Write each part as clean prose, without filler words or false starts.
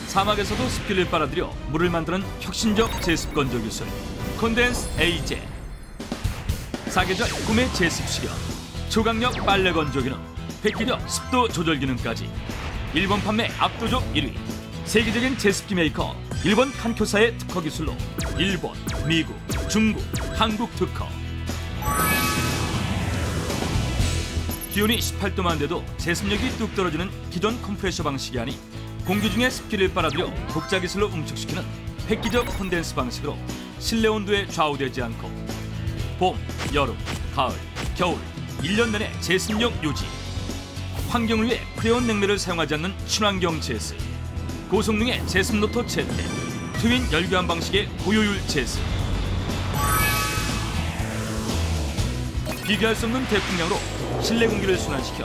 사막에서도 습기를 빨아들여 물을 만드는 혁신적 제습 건조 기술 콘덴스 AJ. 사계절 꿈의 제습 실현, 초강력 빨래 건조 기능, 획기력 습도 조절 기능까지 일본 판매 압도적 1위. 세계적인 제습기 메이커 일본 칸쿄사의 특허 기술로 일본, 미국, 중국, 한국 특허. 기온이 18도만 돼도 제습력이 뚝 떨어지는 기존 컴프레셔 방식이 아닌 공기 중에 습기를 빨아들여 독자 기술로 응축시키는 획기적 콘덴스 방식으로 실내 온도에 좌우되지 않고 봄, 여름, 가을, 겨울 1년 내내 제습력 유지. 환경을 위해 프레온 냉매를 사용하지 않는 친환경 제습. 고성능의 제습 노터 채택, 트윈 열교환 방식의 고효율 제습. 비교할 수 없는 대풍량으로 실내 공기를 순환시켜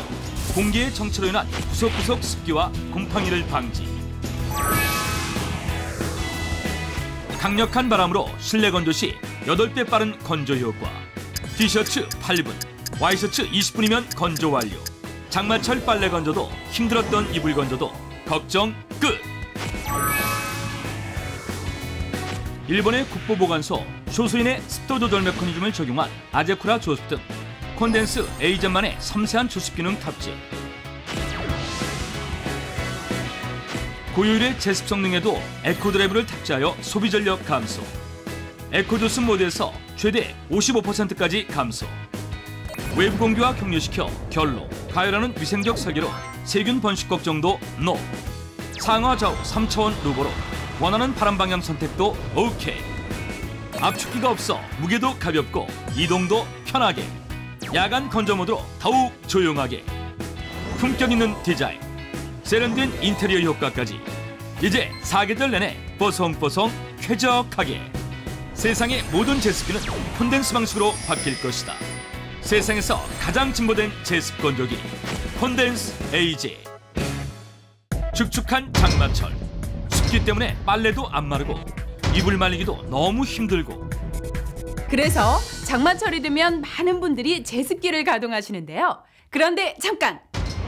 공기의 정체로 인한 구석구석 습기와 곰팡이를 방지. 강력한 바람으로 실내 건조 시 8배 빠른 건조 효과. 티셔츠 8분, 와이셔츠 20분이면 건조 완료. 장마철 빨래 건조도 힘들었던 이불 건조도 걱정 끝! 일본의 국보보관소 쇼수인의 습도 조절 메커니즘을 적용한 아제쿠라 조습 등 콘덴스 AJ만의 섬세한 조습 기능 탑재. 고효율의 제습 성능에도 에코드라이브를 탑재하여 소비 전력 감소. 에코조습 모드에서 최대 55%까지 감소. 외부 공기와 격려시켜 결로, 가열하는 위생적 설계로 세균 번식 걱정도 NO. 상하 좌우 3차원 루버로 원하는 바람 방향 선택도 OK. 압축기가 없어 무게도 가볍고 이동도 편하게. 야간 건조 모드로 더욱 조용하게. 품격 있는 디자인, 세련된 인테리어 효과까지. 이제 사계절 내내 뽀송뽀송 쾌적하게. 세상의 모든 제습기는 콘덴스 방식으로 바뀔 것이다. 세상에서 가장 진보된 제습 건조기 콘덴스 AJ. 축축한 장마철, 습기 때문에 빨래도 안 마르고 이불 말리기도 너무 힘들고. 그래서 장마철이 되면 많은 분들이 제습기를 가동하시는데요. 그런데 잠깐!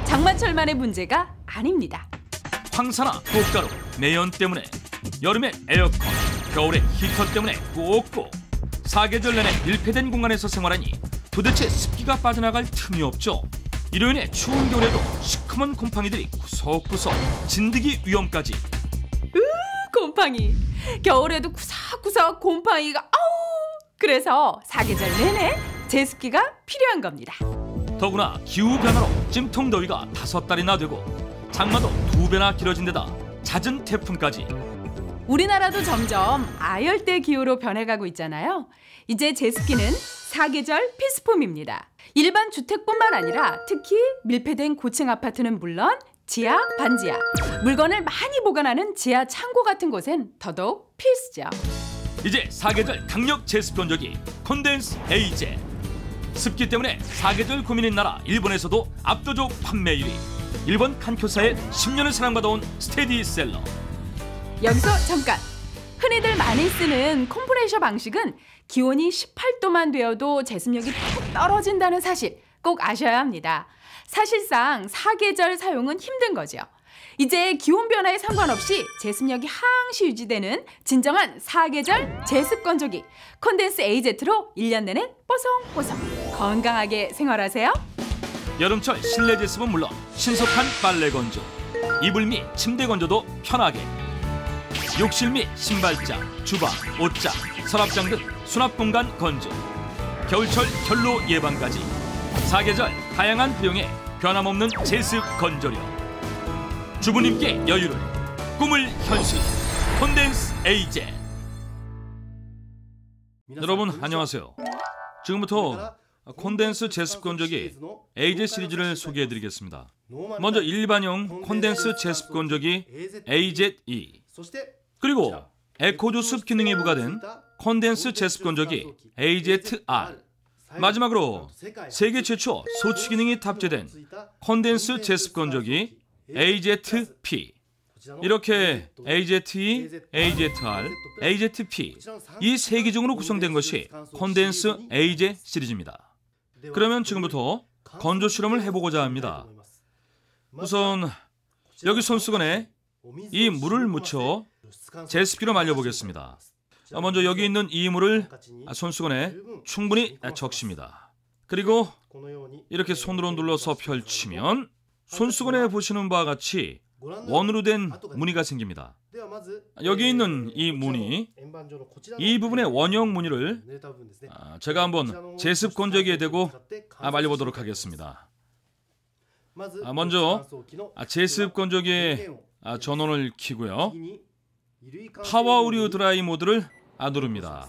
장마철만의 문제가 아닙니다. 황사나 꽃가루, 매연 때문에, 여름엔 에어컨, 겨울에 히터 때문에 꼭꼭. 사계절 내내 밀폐된 공간에서 생활하니 도대체 습기가 빠져나갈 틈이 없죠. 이로 인해 추운 겨울에도 시커먼 곰팡이들이 구석구석, 진드기 위험까지. 곰팡이! 겨울에도 구석구석 곰팡이가 아우! 그래서 사계절 내내 제습기가 필요한 겁니다. 더구나 기후 변화로 찜통 더위가 5달이나 되고 장마도 2배나 길어진 데다 잦은 태풍까지. 우리나라도 점점 아열대 기후로 변해가고 있잖아요. 이제 제습기는 사계절 필수품입니다. 일반 주택뿐만 아니라 특히 밀폐된 고층 아파트는 물론 지하, 반지하, 물건을 많이 보관하는 지하 창고 같은 곳엔 더더욱 필수죠. 이제 사계절 강력 제습 건조기 콘덴스 AJ. 습기 때문에 사계절 고민인 나라 일본에서도 압도적 판매 1위. 일본 칸쿄사의 10년을 사랑받아온 스테디셀러. 여기서 잠깐! 흔히들 많이 쓰는 컴프레셔 방식은 기온이 18도만 되어도 제습력이 푹 떨어진다는 사실 꼭 아셔야 합니다. 사실상 사계절 사용은 힘든 거죠. 이제 기온 변화에 상관없이 제습력이 항시 유지되는 진정한 사계절 제습 건조기 콘덴스 AZ로 1년 내내 뽀송뽀송 건강하게 생활하세요. 여름철 실내 제습은 물론 신속한 빨래 건조, 이불 및 침대 건조도 편하게. 욕실 및 신발장, 주방, 옷장, 서랍장 등 수납 공간 건조, 겨울철 결로 예방까지. 사계절 다양한 활용에 변함없는 제습 건조력. 주부님께 여유를, 꿈을 현실, 콘덴스 AJ. 여러분 안녕하세요. 지금부터 콘덴스 제습 건조기 AJ 시리즈를 소개해드리겠습니다. 먼저 일반형 콘덴스 제습 건조기 AZE, 그리고 에코조습 기능이 부과된 콘덴스 제습 건조기 AZR, 마지막으로 세계 최초 소취 기능이 탑재된 콘덴스 제습 건조기 AZP. 이렇게 AZE, AZR, AZP 이 세 기종으로 구성된 것이 콘덴스 AJ 시리즈입니다. 그러면 지금부터 건조 실험을 해보고자 합니다. 우선 여기 손수건에 이 물을 묻혀 제습기로 말려보겠습니다. 먼저 여기 있는 이 물을 손수건에 충분히 적십니다. 그리고 이렇게 손으로 눌러서 펼치면 손수건에 보시는 바와 같이 원으로 된 무늬가 생깁니다. 여기 있는 이 무늬, 이 부분의 원형 무늬를 제가 한번 제습 건조기에 대고 말려보도록 하겠습니다. 먼저 제습 건조기에 전원을 켜고요. 파워 우류 드라이 모드를 누릅니다.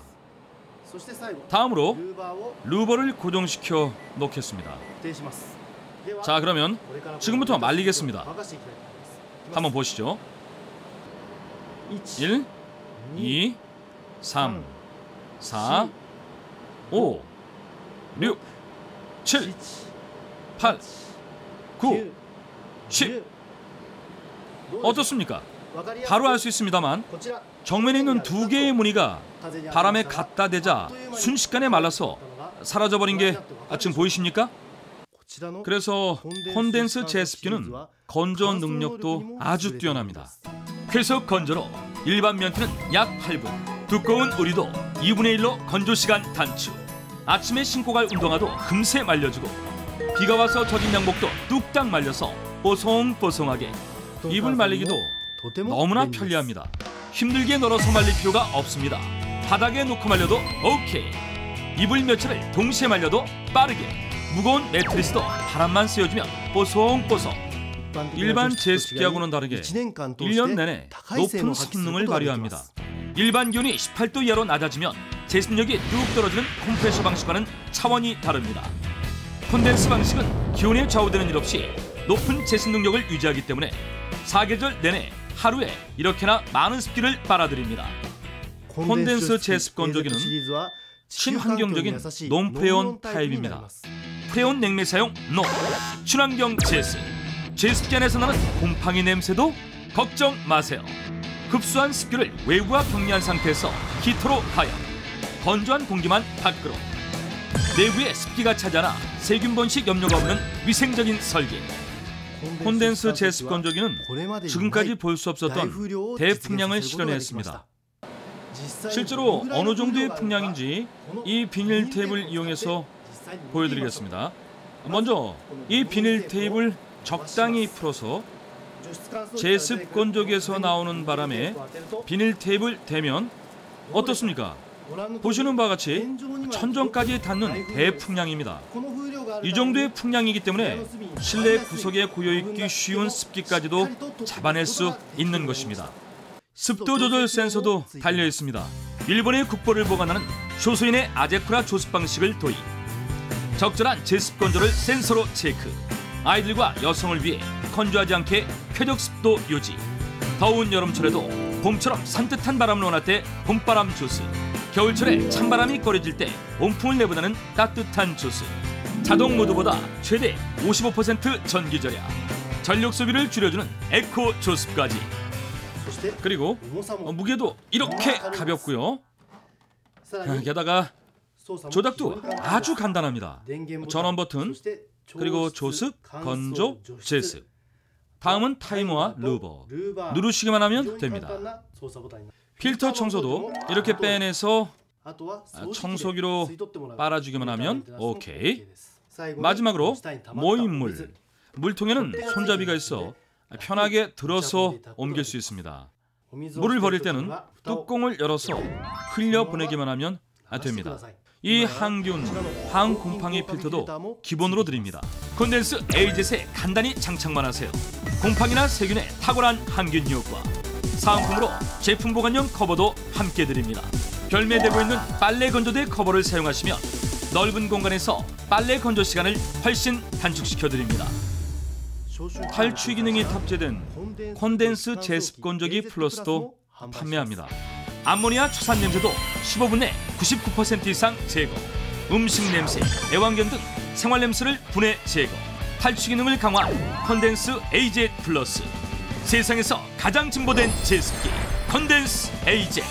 다음으로 루버를 고정시켜 놓겠습니다. 자, 그러면 지금부터 말리겠습니다. 한번 보시죠. 1, 2, 3, 4, 5, 6, 7, 8, 9, 10. 어떻습니까? 바로 알 수 있습니다만 정면에 있는 두 개의 무늬가 바람에 갖다 대자 순식간에 말라서 사라져버린 게 지금 보이십니까? 그래서 콘덴스 제습기는 건조 능력도 아주 뛰어납니다. 쾌속 건조로 일반 면티는 약 8분, 두꺼운 우리도 2분의 1로 건조시간 단축. 아침에 신고 갈 운동화도 금세 말려주고 비가 와서 젖은 양복도 뚝딱 말려서 뽀송뽀송하게. 이불 말리기도 너무나 편리합니다. 힘들게 널어서 말릴 필요가 없습니다. 바닥에 놓고 말려도 오케이. 이불 며칠을 동시에 말려도 빠르게. 무거운 매트리스도 바람만 쐬어주면 뽀송뽀송. 일반 제습기하고는 다르게 1년 내내 높은 성능을 발휘합니다. 일반 기온이 18도 이하로 낮아지면 제습력이 뚝 떨어지는 컴프레셔 방식과는 차원이 다릅니다. 콘덴스 방식은 기온에 좌우되는 일 없이 높은 제습 능력을 유지하기 때문에 사계절 내내 하루에 이렇게나 많은 습기를 빨아들입니다. 콘덴스 제습 건조기는 친환경적인 논프레온 타입입니다. 프레온 냉매 사용 NO, 친환경 제습. 제습기 안에서 나는 곰팡이 냄새도 걱정 마세요. 흡수한 습기를 외부와 격리한 상태에서 히터로 가열. 건조한 공기만 밖으로. 내부에 습기가 차지 않아 세균 번식 염려가 없는 위생적인 설계. 콘덴스 제습 건조기는 지금까지 볼 수 없었던 대풍량을 실현했습니다. 실제로 어느 정도의 풍량인지 이 비닐 테이프를 이용해서 보여드리겠습니다. 먼저 이 비닐 테이프를 적당히 풀어서 제습 건조기에서 나오는 바람에 비닐 테이프를 대면 어떻습니까? 보시는 바와 같이 천정까지 닿는 대풍량입니다. 이 정도의 풍량이기 때문에 실내 구석에 고여있기 쉬운 습기까지도 잡아낼 수 있는 것입니다. 습도 조절 센서도 달려 있습니다. 일본의 국보를 보관하는 쇼소인의 아제쿠라 조습 방식을 도입. 적절한 제습 건조를 센서로 체크. 아이들과 여성을 위해 건조하지 않게 쾌적 습도 유지. 더운 여름철에도 봄처럼 산뜻한 바람을 원할 때 봄바람 주스. 겨울철에 찬바람이 꺼려질 때 온풍을 내보내는 따뜻한 주스. 자동 모드보다 최대 55% 전기 절약. 전력 소비를 줄여주는 에코 조습까지. 그리고 무게도 이렇게 가볍고요. 게다가 조작도 아주 간단합니다. 전원 버튼, 그리고 조습, 건조, 제습. 다음은 타이머와 루버. 누르시기만 하면 됩니다. 필터 청소도 이렇게 빼내서 청소기로 빨아주기만 하면 오케이. 마지막으로 모임물. 물통에는 손잡이가 있어 편하게 들어서 옮길 수 있습니다. 물을 버릴 때는 뚜껑을 열어서 흘려보내기만 하면 됩니다. 이 항균, 항곰팡이 필터도 기본으로 드립니다. 콘덴스 에이젯에 간단히 장착만 하세요. 곰팡이나 세균에 탁월한 항균 효과. 사은품으로 제품 보관용 커버도 함께 드립니다. 결매되고 있는 빨래 건조대 커버를 사용하시면 넓은 공간에서 빨래 건조 시간을 훨씬 단축시켜 드립니다. 탈취 기능이 탑재된 콘덴스 제습 건조기 플러스도 판매합니다. 암모니아 초산 냄새도 15분 내 99% 이상 제거. 음식 냄새, 애완견 등 생활 냄새를 분해 제거. 탈취 기능을 강화한 콘덴스 에이젯 플러스. 세상에서 가장 진보된 제습기 콘덴스 에이젯.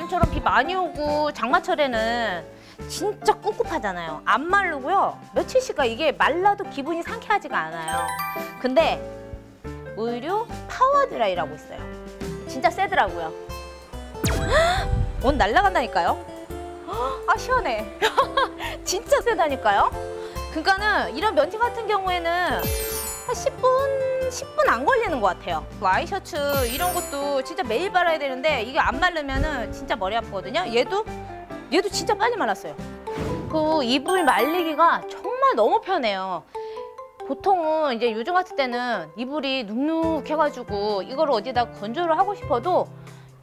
요즘처럼 비 많이 오고 장마철에는 진짜 꿉꿉하잖아요. 안 마르고요. 며칠씩가 이게 말라도 기분이 상쾌하지가 않아요. 근데 의류 파워드라이라고 있어요. 진짜 세더라고요. 오늘 날아간다니까요. 아 시원해. 진짜 세다니까요. 그러니까는 이런 면티 같은 경우에는 한 10분 안 걸리는 것 같아요. 와이셔츠 이런 것도 진짜 매일 빨아야 되는데 이게 안 마르면은 진짜 머리 아프거든요. 얘도 진짜 빨리 말랐어요. 그 이불 말리기가 정말 너무 편해요. 보통은 이제 요즘 같을 때는 이불이 눅눅해가지고 이거를 어디다 건조를 하고 싶어도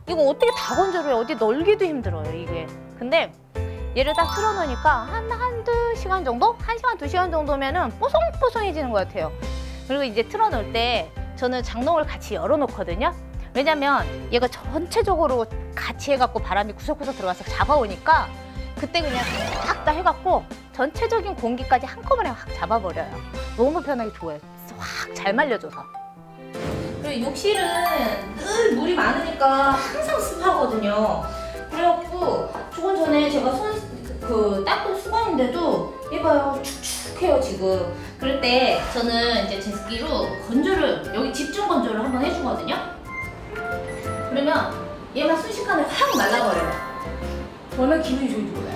이거 어떻게 다 건조를 해? 어디 널기도 힘들어요, 이게. 근데 얘를 딱 틀어놓으니까 한두 시간 정도? 1시간, 2시간 정도면은 뽀송뽀송해지는 것 같아요. 그리고 이제 틀어놓을 때 저는 장롱을 같이 열어놓거든요. 왜냐면 얘가 전체적으로 같이 해갖고 바람이 구석구석 들어가서 잡아오니까 그때 그냥 싹 다 해갖고 전체적인 공기까지 한꺼번에 확 잡아버려요. 너무 편하게 좋아요. 확 잘 말려줘서. 그리고 욕실은 늘 물이 많으니까 항상 습하거든요. 그래갖고 조금 전에 제가 닦은 수건인데도 얘봐요. 축축해요 지금. 그럴 때 저는 이제 제습기로 건조를 여기 집중 건조를 한번 해주거든요. 그러면 얘가 순식간에 확 말라버려요. 저는 기분이 좋아요.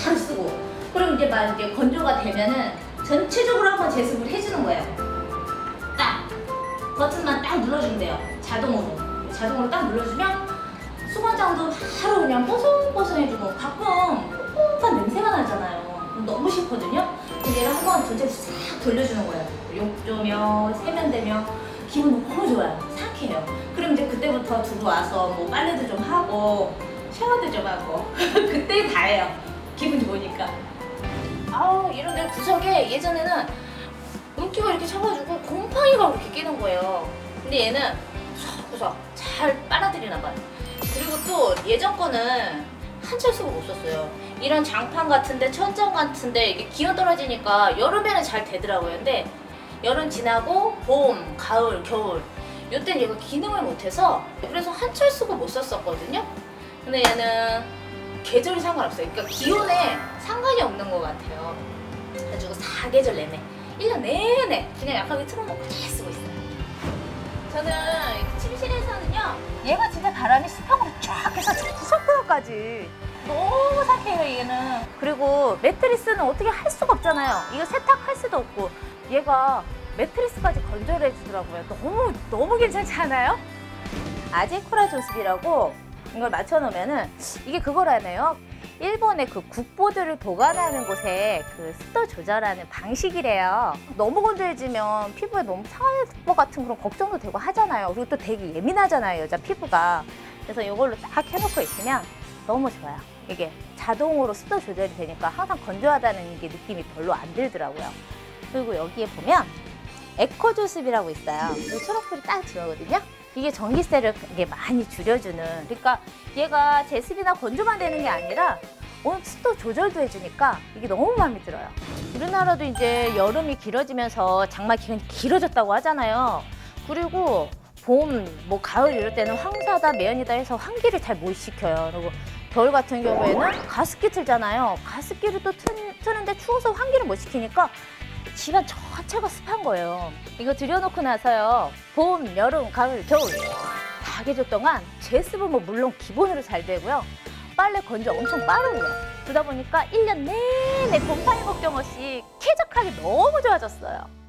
바로 쓰고. 그럼 이제 막 이제 건조가 되면은 전체적으로 한번 제습을 해주는 거예요. 딱 버튼만 딱 눌러주면 돼요. 자동으로 딱 눌러주면 수건장도 바로 그냥 뽀송뽀송해지고 가끔 꿉꿉한 냄새가 나잖아요. 너무 싫거든요. 얘를 한번 전체를 싹 돌려주는 거예요. 욕조며 세면대며 기분 너무 좋아요. 상쾌해요. 그럼 이제 그때부터 들어와서 뭐 빨래도 좀 하고 샤워도 좀 하고 그때 다 해요. 기분 좋으니까. 아우 이런 데 구석에 예전에는 물기가 이렇게 차가지고 곰팡이가 그렇게 끼는 거예요. 근데 얘는 구석구석 잘 빨아들이나 봐요. 그리고 또 예전 거는 한철 쓰고 못 썼어요. 이런 장판 같은데 천장 같은데 이게 기온 떨어지니까 여름에는 잘 되더라고요. 근데 여름 지나고 봄, 가을, 겨울 이땐 얘가 기능을 못해서 그래서 한철 쓰고 못 썼었거든요. 근데 얘는 계절이 상관없어요. 그러니까 기온에 상관이 없는 것 같아요. 그래가지고 사계절 내내 1년 내내 그냥 약하게 틀어놓고 잘 쓰고 있어요. 저는 침실에서는요 얘가 진짜 바람이 수평으로 쫙 해서 구석구석까지 너무 상쾌해요 얘는. 그리고 매트리스는 어떻게 할 수가 없잖아요. 이거 세탁할 수도 없고 얘가 매트리스까지 건조를 해주더라고요. 너무 괜찮지 않아요? 아제코라 조습이라고 이걸 맞춰놓으면은 이게 그거라네요. 일본의 그 국보들을 보관하는 곳에 그 습도 조절하는 방식이래요. 너무 건조해지면 피부에 너무 상할 것 같은 그런 걱정도 되고 하잖아요. 그리고 또 되게 예민하잖아요, 여자 피부가. 그래서 이걸로 딱 해놓고 있으면 너무 좋아요. 이게 자동으로 습도 조절이 되니까 항상 건조하다는 게 느낌이 별로 안 들더라고요. 그리고 여기에 보면 에코 조습이라고 있어요. 이 초록불이 딱 들어오거든요. 이게 전기세를 이게 많이 줄여주는. 그러니까 얘가 제습이나 건조만 되는 게 아니라 오늘 습도 조절도 해주니까 이게 너무 마음에 들어요. 우리나라도 이제 여름이 길어지면서 장마 기간이 길어졌다고 하잖아요. 그리고 봄, 뭐 가을 이럴 때는 황사다, 매연이다 해서 환기를 잘 못 시켜요. 그리고 겨울 같은 경우에는 가습기 틀잖아요. 가습기를 또 트는데 추워서 환기를 못 시키니까 집안 전체가 습한 거예요. 이거 들여놓고 나서요. 봄, 여름, 가을, 겨울 4계절 동안 제습은 뭐 물론 기본으로 잘 되고요. 빨래 건조 엄청 빠르고요. 그러다 보니까 1년 내내 곰팡이 걱정 없이 쾌적하게 너무 좋아졌어요.